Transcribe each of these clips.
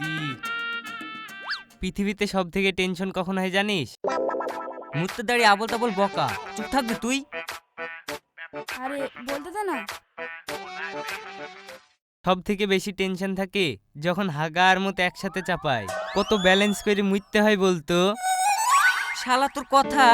সত্যি। পৃথিবীতে সব থেকে টেনশন কখন হয় জানিস? মুত্তে দাঁড়িয়ে আবল তাবল বকা। চুপ থাকবি তুই? আরে বলতে দে না। সব থেকে বেশি টেনশন থাকে যখন হাগা আর মতো একসাথে চাপায়। কত ব্যালেন্স করে মুততে হয় বলতো। শালা তোর কথা।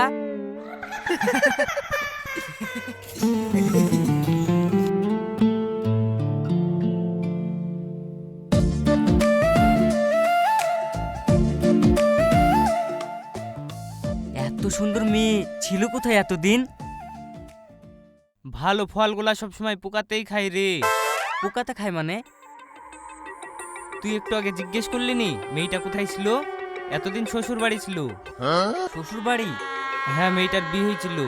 এত সুন্দর মেয়ে ছিল কোথায় এতদিন? ভালো ফলগুলা সবসময় পোকাতেই খায় রে। পোকাতে খায় মানে? তুই একটু আগে জিজ্ঞেস করলি নি মেয়েটা কোথায় ছিল? এতদিন শ্বশুর বাড়ি ছিল। শ্বশুর বাড়ি? হ্যাঁ, মেয়েটার বিয়ে হয়েছিল,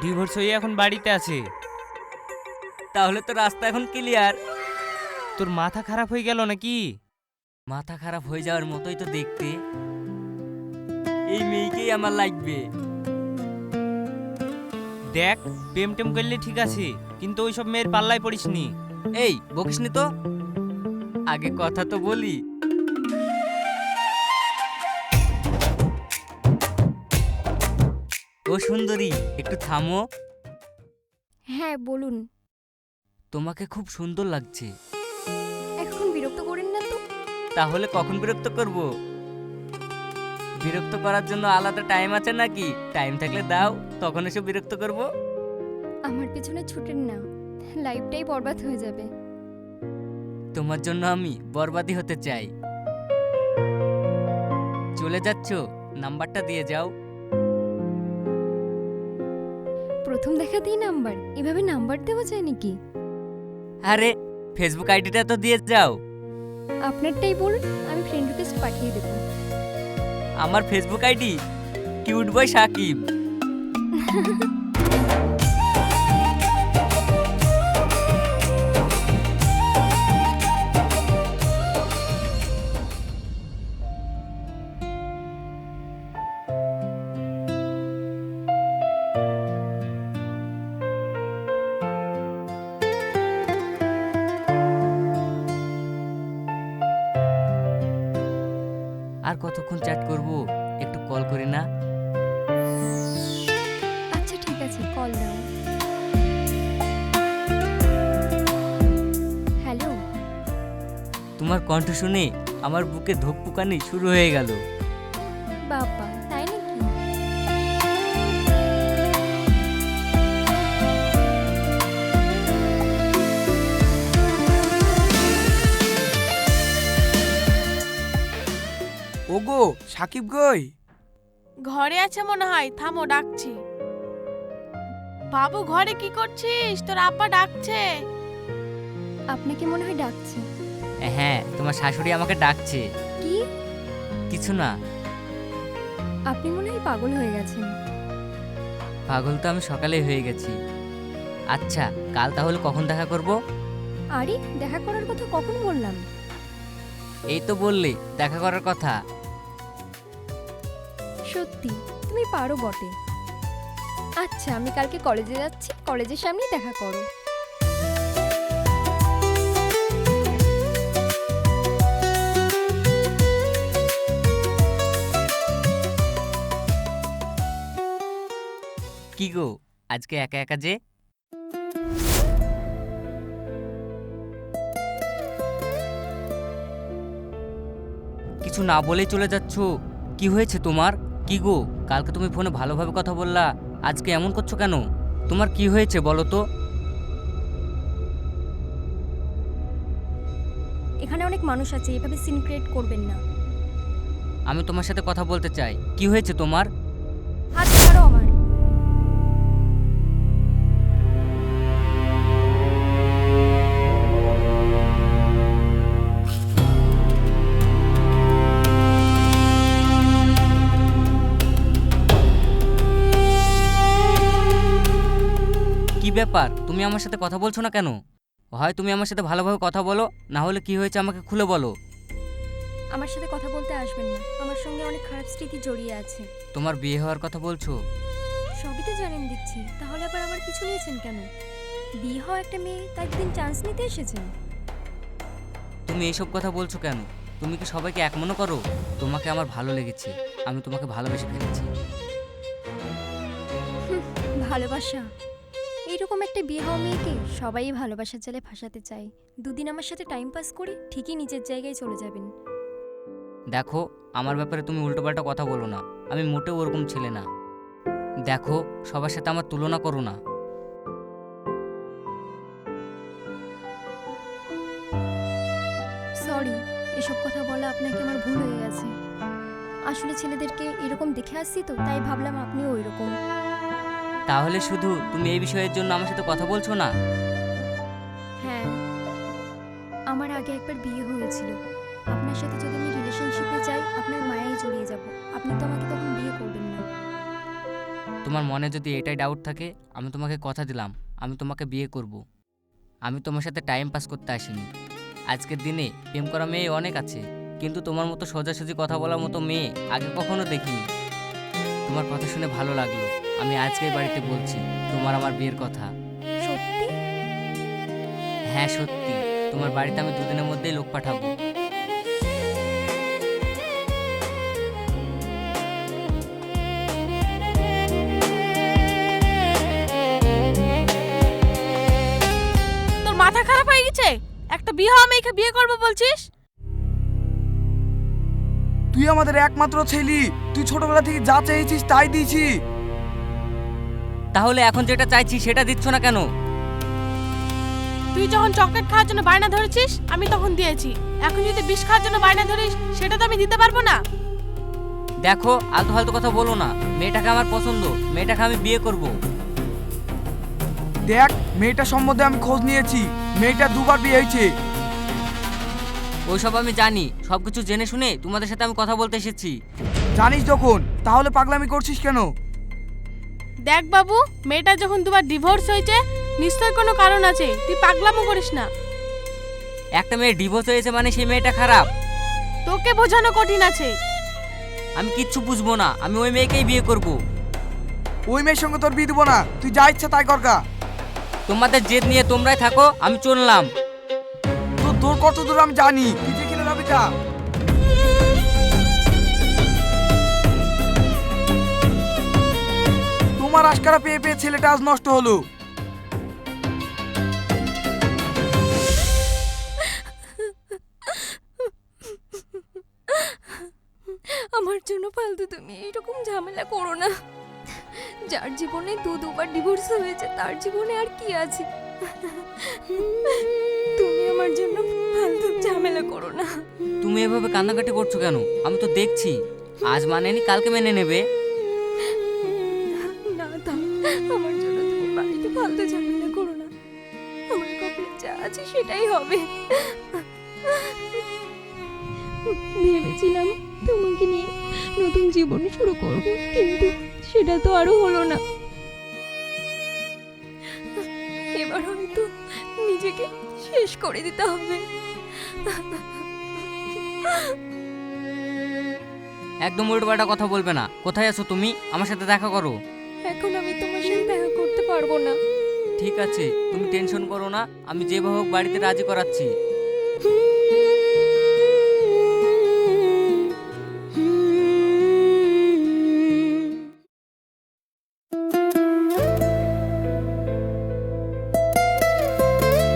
ডিভোর্স হয়ে এখন বাড়িতে আছে। তাহলে তো রাস্তা এখন ক্লিয়ার। তোর মাথা খারাপ হয়ে গেল নাকি? মাথা খারাপ হয়ে যাওয়ার মতোই তো দেখতে। এই মেয়েকেই আমার লাগবে। দেখ, প্রেম টেম করলে ঠিক আছে, কিন্তু ওইসব মেয়ের পাল্লায় পড়িসনি। এই বকিসনি তো, আগে কথা তো বলি। ও সুন্দরী, একটু থামো। হ্যাঁ বলুন। তোমাকে খুব সুন্দর লাগছে। এখন বিরক্ত করেন না তো। তাহলে কখন বিরক্ত করব? বিরক্ত করার জন্য আলাদা টাইম আছে নাকি? টাইম থাকলে দাও, তখন এসে বিরক্ত করব। আমার পেছনে ছুটেন না, লাইফটাই বরবাদ হয়ে যাবে। তোমার জন্য আমি বরবাদি হতে চাই। চলে যাচ্ছ? নাম্বারটা দিয়ে যাও। প্রথম দেখাতেই নাম্বার? এভাবে নাম্বার দেওয়া যায় নাকি? আরে ফেসবুক আইডিটা তো দিয়ে যাও। আপনারটাই বলুন, আমি ফ্রেন্ড রিকোয়েস্ট পাঠিয়ে দেবো। আমার Facebook ID cute boy Sakib. আর কতক্ষণ চ্যাট করব? একটু কল করি না? আচ্ছা ঠিক আছে, কল দাও। হ্যালো। তোমার কণ্ঠ শুনে আমার বুকে ধুকপুকানি শুরু হয়ে গেল। বাবা, তাই নাকি? ওগো সাকিব গই। ঘরে আছে মনে হয়, থামো ডাকছি। বাবু ঘরে কি করছিস? তোর আব্বা ডাকছে। আপনাকে মনে হয় ডাকছে। হ্যাঁ, তোমার শাশুড়ি আমাকে ডাকছে। কি? কিছু না। আপনি মনে হয় পাগল হয়ে গেছেন। পাগল তো আমি সকালেই হয়ে গেছি। আচ্ছা, কাল তাহলে কখন দেখা করব? আরে দেখা করার কথা কখন বললাম? এই তো বললি দেখা করার কথা। সত্যি তুমি পারো বটে। আচ্ছা, আমি কালকে কলেজে যাচ্ছি, কলেজের সামনেই দেখা করো। কি গো, আজকে একা একা যে? কিছু না বলেই চলে যাচ্ছ। কি হয়েছে তোমার? কি গো, কালকে তুমি ফোনে ভালোভাবে কথা বললা, আজকে এমন করছো কেন? তোমার কি হয়েছে বলো তো? এখানে অনেক মানুষ আছে, এভাবে সিন ক্রিয়েট করবেন না। আমি তোমার সাথে কথা বলতে চাই। কি হয়েছে তোমার? হাত ছাড়ো আমার। কি ব্যাপার, তুমি আমার সাথে কথা বলছো না কেন? হয় তুমি আমার সাথে ভালোভাবে কথা বলো, না হলে কি হয়েছে আমাকে খুলে বলো। আমার সাথে কথা বলতে আসবেন না, আমার সঙ্গে অনেক খারাপ স্মৃতি জড়িয়ে আছে। তোমার বিয়ে হওয়ার কথা বলছো? সবই তো জানেন দিচ্ছি, তাহলে আবার আমার পিছু নিয়েছেন কেন? বিয়ে হওয়া একটা মেয়ে, তাই একদিন চান্স নিতে এসেছেন। তুমি এইসব কথা বলছো কেন? তুমি কি সবাইকে এক মনে করো? তোমাকে আমার ভালো লেগেছে, আমি তোমাকে ভালোবেসে ফেলেছি। ভালোবাসা, এইরকম একটা বিয়ে হওয়া মেয়েকে সবাই ভালোবাসার জালে ফাঁসাতে চায়। দুদিন আমার সাথে টাইম পাস করে ঠিকই নিজের জায়গায় চলে যাবেন। দেখো, আমার ব্যাপারে তুমি উল্টোপাল্টা কথা বলো না, আমি মোটেও ওরকম ছেলে না। দেখো, সবার সাথে আমার তুলনা করো না। সরি, এসব কথা বলা আপনাকে আমার ভুল হয়ে গেছে। আসলে ছেলেদেরকে এরকম দেখে আসছি তো, তাই ভাবলাম আপনিও ওই রকম। তাহলে শুধু তুমি এই বিষয়ের জন্য আমার সাথে কথা বলছো না? হ্যাঁ, আমার আগে একবার বিয়ে হয়েছিল। আপনার সাথে যদি আমি রিলেশনশিপে যাই, আপনার মায়ায় জড়িয়ে যাব। আপনি তো আমাকে তখন বিয়ে করবেন না। তোমার মনে যদি এটাই ডাউট থাকে, আমি তোমাকে কথা দিলাম আমি তোমাকে বিয়ে করব। আমি তোমার সাথে টাইম পাস করতে আসিনি। আজকের দিনে প্রেম করা মেয়ে অনেক আছে, কিন্তু তোমার মতো সোজাসুজি কথা বলার মতো মেয়ে আগে কখনো দেখিনি। তোমার কথা শুনে ভালো লাগলো। আমি আজকেই বাড়িতে বলছি তোমার আমার বিয়ের কথা। সত্যি? হ্যাঁ সত্যি, তোমার বাড়িতে আমি দুদিনের মধ্যেই লোক পাঠাবো। তোর মাথা খারাপ হয়ে গেছে? একটা বিয়ে হওয়া মেয়েকে বিয়ে করবো বলছিস? তুই আমাদের একমাত্র ছেলে, তুই ছোটবেলা থেকে যা চেয়েছিস তাই দিয়েছি। তাহলে এখন যেটা চাইছি সেটা দিচ্ছ না কেন? তুই যখন চকলেট খাওয়ার জন্য বায়না ধরেছিস আমি তখন দিয়েছি, এখন যদি বিষ খাওয়ার জন্য বায়না ধরিস সেটা তো আমি দিতে পারবো না। দেখো, আলতু ফালতু কথা বলো না। মেয়েটাকে আমার পছন্দ, মেয়েটাকে আমি বিয়ে করব। দেখ, মেয়েটা সম্বন্ধে আমি খোঁজ নিয়েছি, মেয়েটা দুবার বিয়ে হয়েছে। ওইসব আমি জানি, সবকিছু জেনে শুনে তোমাদের সাথে আমি কথা বলতে এসেছি। জানিস যখন, তাহলে পাগলামি করছিস কেন? দেখ বাবু, মেয়েটা যখন দুবার ডিভোর্স হয়েছে নিশ্চয় কোনো কারণ আছে, তুই পাগলামো করিস না। একটা মেয়ে ডিভোর্স হয়েছে মানে সেই মেয়েটা খারাপ? তোকে বোঝানো কঠিন আছে। আমি কিচ্ছু বুঝবো না, আমি ওই মেয়েকেই বিয়ে করব। ওই মেয়ের সঙ্গে তোর বিয়ে দেবো না, তুই যা ইচ্ছা তাই করগা। তোমাদের জেদ নিয়ে তোমরাই থাকো, আমি চললাম। তোর দূর কত দূর আমি জানি, তুই যেখানে যাবি যা। তোমার আশকারা পেয়ে পেয়ে ছেলেটা আজ নষ্ট হলো। আমার জন্য ফালতু তুমি এইরকম ঝামেলা করো না। যার জীবনে দুবার ডিভোর্স হয়েছে তার জীবনে আর কি আছে? তুমি আমার জন্য ফালতু ঝামেলা করো না। তুমি এভাবে কান্নাকাটি করছো কেন? আমি তো দেখছি আজ মানেনি কালকে মেনে নেবে। না থাম, আমার জন্য তুমি বাড়িতে ফালতু ঝামেলা করো না। আমার কপালে যা আছে সেটাই হবে। ভেবেছিলাম তোমাকে নিয়ে নতুন জীবন শুরু করব, কিন্তু সেটা তো আরো হলো না। এবার হয়তো নিজেকে শেষ করে দিতে হবে। একদম উল্টোপাল্টা কথা বলবে না। কোথায় আছো তুমি? আমার সাথে দেখা করো। এখন আমি তোমার সাথে দেখা করতে পারবো না। ঠিক আছে, তুমি টেনশন করো না, আমি যেভাবে হোক বাড়িতে রাজি করাচ্ছি।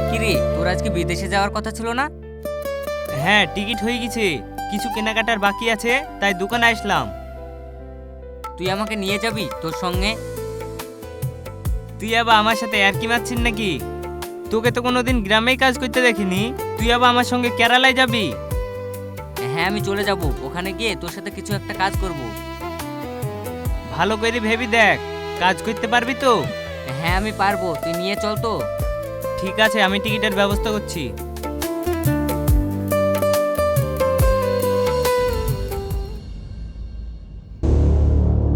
কিরে, তোর আজকে বিদেশে যাওয়ার কথা ছিল না? হ্যাঁ, টিকিট হয়ে গেছে, কিছু কেনাকাটার বাকি আছে তাই দোকানে আসলাম। তুই আমাকে নিয়ে যাবি তোর সঙ্গে? তুই আবার আমার সাথে আর কি মারছিস নাকি? তোকে তো কোনোদিন গ্রামেই কাজ করতে দেখিনি, তুই আবার আমার সঙ্গে কেরালায় যাবি? হ্যাঁ, আমি চলে যাব, ওখানে গিয়ে তোর সাথে কিছু একটা কাজ করব। ভালো করে ভেবি দেখ, কাজ করতে পারবি তো? হ্যাঁ আমি পারবো, তুই নিয়ে চল তো। ঠিক আছে, আমি টিকিটের ব্যবস্থা করছি।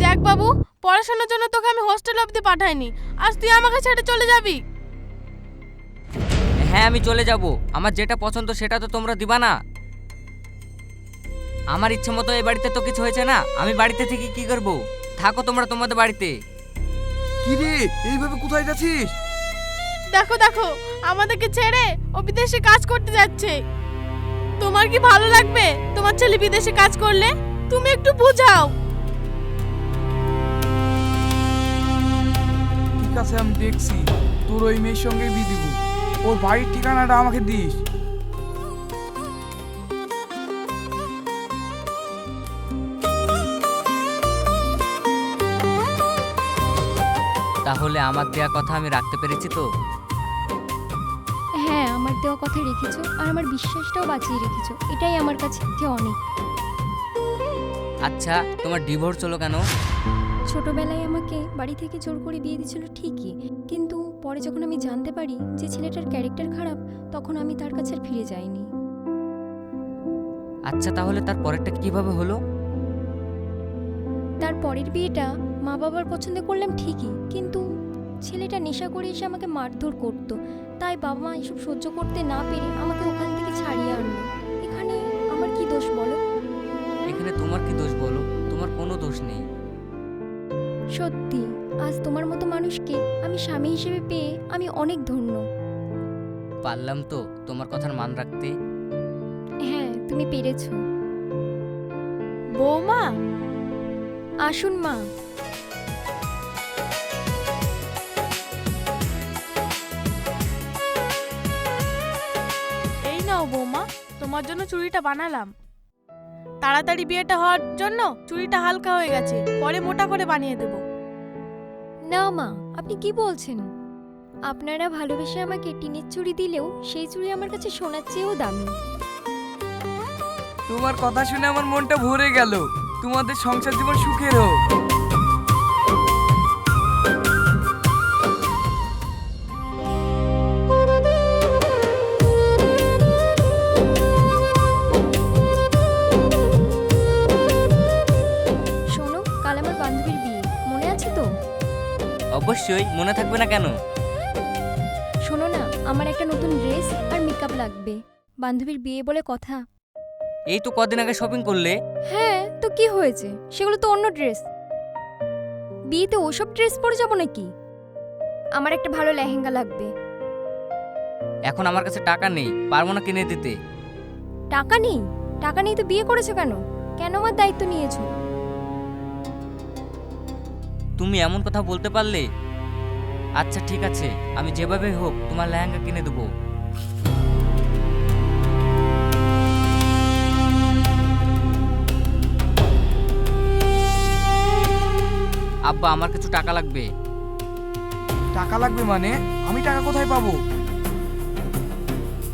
দেখ বাবু, পড়াশোনার জন্য তোকে আমি হোস্টেল অবধি পাঠাইনি, আজ তুই আমাকে ছেড়ে চলে যাবি? হ্যাঁ আমি চলে যাব, আমার যেটা পছন্দ সেটা তো তোমরা দিবা না? আমার ইচ্ছে মতো এই বাড়িতে তো কিছু হয়েছে না, আমি বাড়িতে থেকে কি করব? থাকো তোমরা তোমাদের বাড়িতে। কি রে, এইভাবে কোথায় যাচ্ছিস? দেখো দেখো, আমাদেরকে ছেড়ে ও বিদেশে কাজ করতে যাচ্ছে। তোমার কি ভালো লাগবে তোমার ছেলে বিদেশে কাজ করলে? তুমি একটু বুঝাও। ঠিক আছে, আমি দেখছি, তোর ওই মেয়ের সঙ্গে বিয়ে দিব। ওর বাড়ির ঠিকানাটা আমাকে দিস। তাহলে আমার দেয়া কথা আমি রাখতে পেরেছি তো? হ্যাঁ, আমার দেওয়া কথা রেখেছো আর আমার বিশ্বাসটাও বাঁচিয়ে রেখেছো, এটাই আমার কাছে অনেক। আচ্ছা, তোমার ডিভোর্স হলো কেন? ছোটবেলায় আমাকে বাড়ি থেকে জোর করে বিয়ে দিয়েছিল ঠিকই, কিন্তু পরে যখন আমি জানতে পারি যে ছেলেটার ক্যারেক্টার খারাপ, তখন আমি তার কাছে আর ফিরে যাইনি। আচ্ছা, তাহলে তার পরেরটা কিভাবে হলো? তার পরের বিয়েটা মা বাবার পছন্দ করলাম ঠিকই, কিন্তু ছেলেটা নেশা করে এসে আমাকে মারধর করতো, তাই বাবা মা এসব সহ্য করতে না পেরে আমাকে ওখান থেকে ছাড়িয়ে আনলো। এখানে আমার কি দোষ বলো? এখানে তোমার কি দোষ বলো? তোমার কোনো দোষ নেই। সত্যি আজ তোমার মতো মানুষকে আমি স্বামী হিসেবে পেয়ে আমি অনেক ধন্য। পারলাম তো তোমার কথার মান রাখতে। হ্যাঁ, তুমি পেরেছো। বৌমা, আসুন মা। এই নাও বৌমা, তোমার জন্য চুড়িটা বানালাম। তাড়াতাড়ি বিয়েটা হওয়ার জন্য চুড়িটা হালকা হয়ে গেছে, পরে মোটা করে বানিয়ে দেব। না মা, আপনি কি বলছেন? আপনারা ভালোবেসে আমাকে টিনের চুড়ি দিলেও সেই চুড়ি আমার কাছে সোনার চেয়েও দামি। তোমার কথা শুনে আমার মনটা ভরে গেল। তোমাদের সংসার জীবন সুখের হোক। শোনো, কাল আমার বান্ধবীর বিয়ে, মনে আছে তো? অবশ্যই, মনে থাকবে না কেন? শোনো না, আমার একটা নতুন ড্রেস আর মেকআপ লাগবে, বান্ধবীর বিয়ে বলে কথা। এই তো কদিন আগে শপিং করলে। হ্যাঁ, তো কি হয়েছে? সেগুলো তো অন্য ড্রেস। বিয়েতে ওসব ড্রেস পরে যাবো নাকি? আমার একটা ভালো লেহেঙ্গা লাগবে। এখন আমার কাছে টাকা নেই, পারবো না কিনে দিতে। টাকা নেই? টাকা নেই তো বিয়ে করেছো কেন? কেন আমার দায়িত্ব নিয়েছো? তুমি এমন কথা বলতে পারলে? আচ্ছা ঠিক আছে, আমি যেভাবে হোক তোমার লেহেঙ্গা কিনে দেবো। আব্বা, আমার কিছু টাকা লাগবে। টাকা লাগবে মানে? আমি টাকা কোথায় পাবো?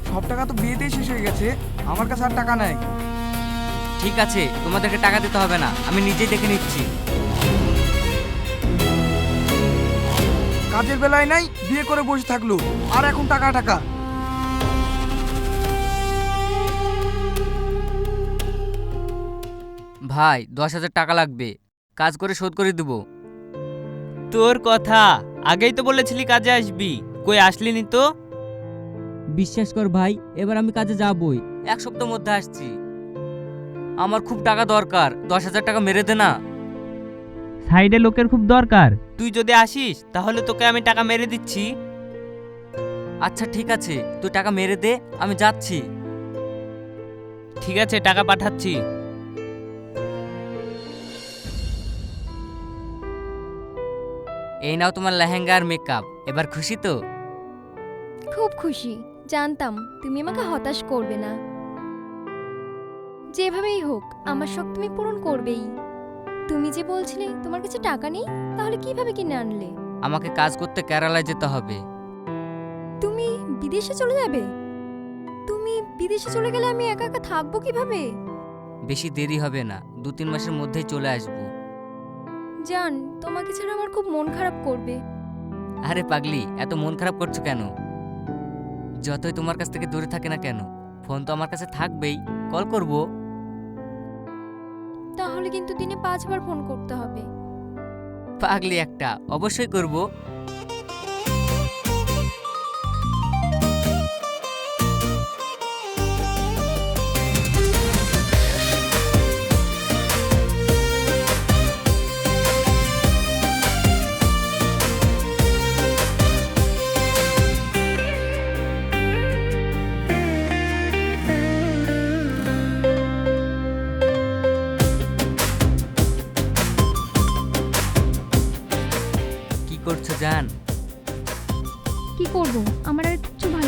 সব টাকা তো বিয়েতেই শেষ হয়ে গেছে, আমার কাছে আর টাকা নাই। ঠিক আছে, তোমাদেরকে টাকা দিতে হবে না, আমি নিজেই দেখে নিচ্ছি। কাজের বেলায় নাই, বিয়ে করে বসে থাকলো, আর এখন টাকা টাকা। ভাই, 10,000 টাকা লাগবে, কাজ করে শোধ করে দেব। তোর কথা, আগেই তো বলেছিলি কাজে আসবি, কই আসলিনি তো? বিশ্বাস কর ভাই, এবার আমি কাজে যাবই, 1 সপ্তাহের মধ্যে আসছি। আমার খুব টাকা দরকার, 10,000 টাকা মেরে দে না। সাইডে লোকের খুব দরকার, তুই যদি আসিস তাহলে তোকে আমি টাকা মেরে দিচ্ছি। আচ্ছা ঠিক আছে, তুই টাকা মেরে দে, আমি যাচ্ছি। ঠিক আছে, টাকা পাঠাচ্ছি। এই নাও তোমার লেহেঙ্গা আর মেকআপ, এবার খুশি তো? খুব খুশি, জানতাম তুমি আমাকে হতাশ করবে না। যেভাবেই হোক আমার শখ তুমি পূরণ করবেই। তুমি যে বলছিলে তোমার কাছে টাকা নেই, তাহলে কিভাবে কিনে আনলে? আমাকে কাজ করতে কেরালায় যেতে হবে। তুমি বিদেশে চলে যাবে? তুমি বিদেশে চলে গেলে আমি একা একা থাকবো কিভাবে? বেশি দেরি হবে না, 2-3 মাসের মধ্যেই চলে আসবো। জান, তোমাকে ছাড়া আমার খুব মন খারাপ করবে। আরে পাগলি, এত মন খারাপ করছো কেন? যতই তোমার কাছ থেকে দূরে থাকে না কেন, ফোন তো আমার কাছে থাকবেই, কল করব। তাহলে কিন্তু দিনে 5 বার ফোন করতে হবে। পাগলি একটা, অবশ্যই করব।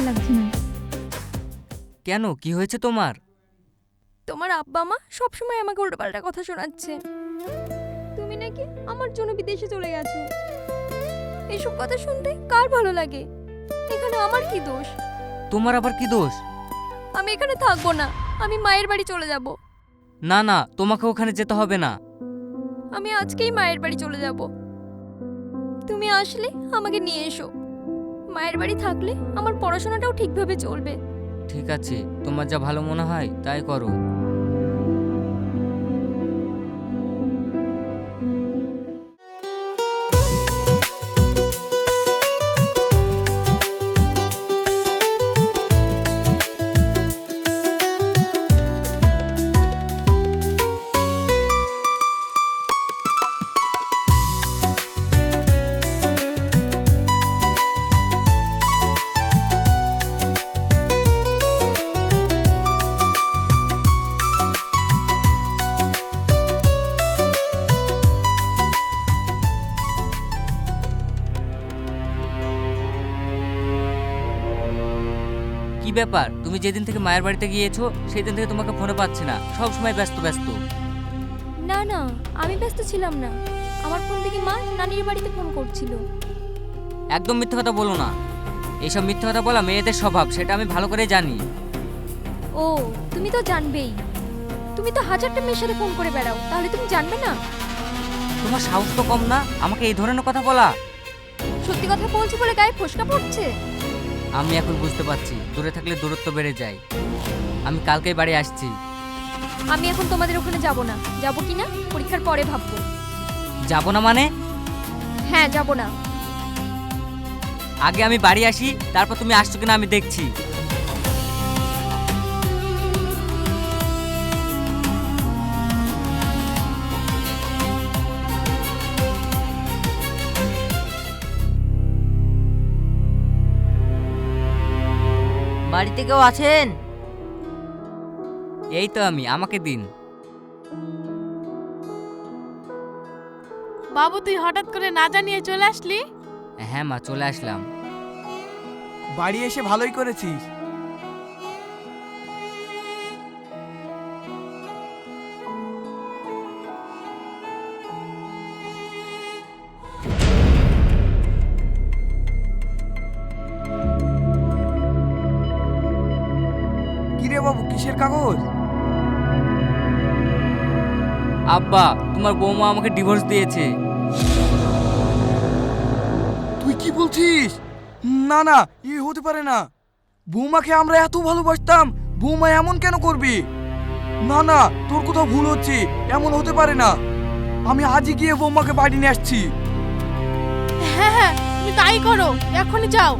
লাগছে না। কেন, কি হয়েছে তোমার? তোমার আব্বা মা সবসময় আমাকে উল্টোপাল্টা কথা শোনাচ্ছে। তুমি নাকি আমার জন্য বিদেশে চলে গেছো। এসব কথা শুনতে কার ভালো লাগে? এখানে আমার কি দোষ? তোমার আবার কি দোষ? আমি এখানে থাকবো না, আমি মায়ের বাড়ি চলে যাব। না না, তোমাকে ওখানে যেতে হবে না। আমি আজকেই মায়ের বাড়ি চলে যাব। তুমি আসলে আমাকে নিয়ে এসো। মায়ের বাড়ি থাকলে আমার পড়াশোনাটাও ঠিকভাবে চলবে। ঠিক আছে, তোমার যা ভালো মনে হয় তাই করো। কি ব্যাপার, তুমি যেদিন থেকে মায়ের বাড়িতে গিয়েছো সেই দিন থেকে তোমাকে ফোনে পাচ্ছি না, সব সময় ব্যস্ত ব্যস্ত। না না, আমি ব্যস্ত ছিলাম না। আমার ফোন থেকে মা নানির বাড়িতে ফোন করছিল। একদম মিথ্যে কথা বলো না। এইসব মিথ্যে কথা বলা মেয়েদের স্বভাব, সেটা আমি ভালো করে জানি। ও, তুমি তো জানবেই। তুমি তো হাজারটা মেয়ের সাথে ফোন করে বেড়াও, তাহলে তুমি জানবে না? তোমার সাহস তো কম না আমাকে এই ধরনের কথা বলা। সত্যি কথা বলছি বলে গায়ে ফোসকা পড়ছে। আমি এখন বুঝতে পারছি দূরে থাকলে দূরত্ব বেড়ে যায়। আমি কালকেই বাড়ি আসছি। আমি এখন তোমাদের ওখানে যাব না। যাব কি না পরীক্ষার পরে ভাববো। যাবো না মানে? হ্যাঁ, যাব না। আগে আমি বাড়ি আসি, তারপর তুমি আসছো কিনা আমি দেখছি। বাড়িতে কেউ আছেন? এই তো আমি, আমাকে দিন। বাবু তুই হঠাৎ করে না জানিয়ে চলে আসলি? হ্যাঁ মা, চলে আসলাম। বাড়ি এসে ভালোই করেছিস। কিরে বাবু, কিসের কাগজ? আব্বা, তোমার বৌমা আমাকে ডিভোর্স দিয়েছে। তুই কি বলছিস? না না, এ হতে পারে না। বৌমাকে আমরা এত ভালোবাসতাম, বৌমা এমন কেন করবি? না না, তোর কোথাও ভুল হচ্ছে, এমন হতে পারে না। আমি আজই গিয়ে বৌমাকে বাড়ি নিয়ে আসছি। হ্যাঁ হ্যাঁ, তুমি তাই করো, এখনই যাও।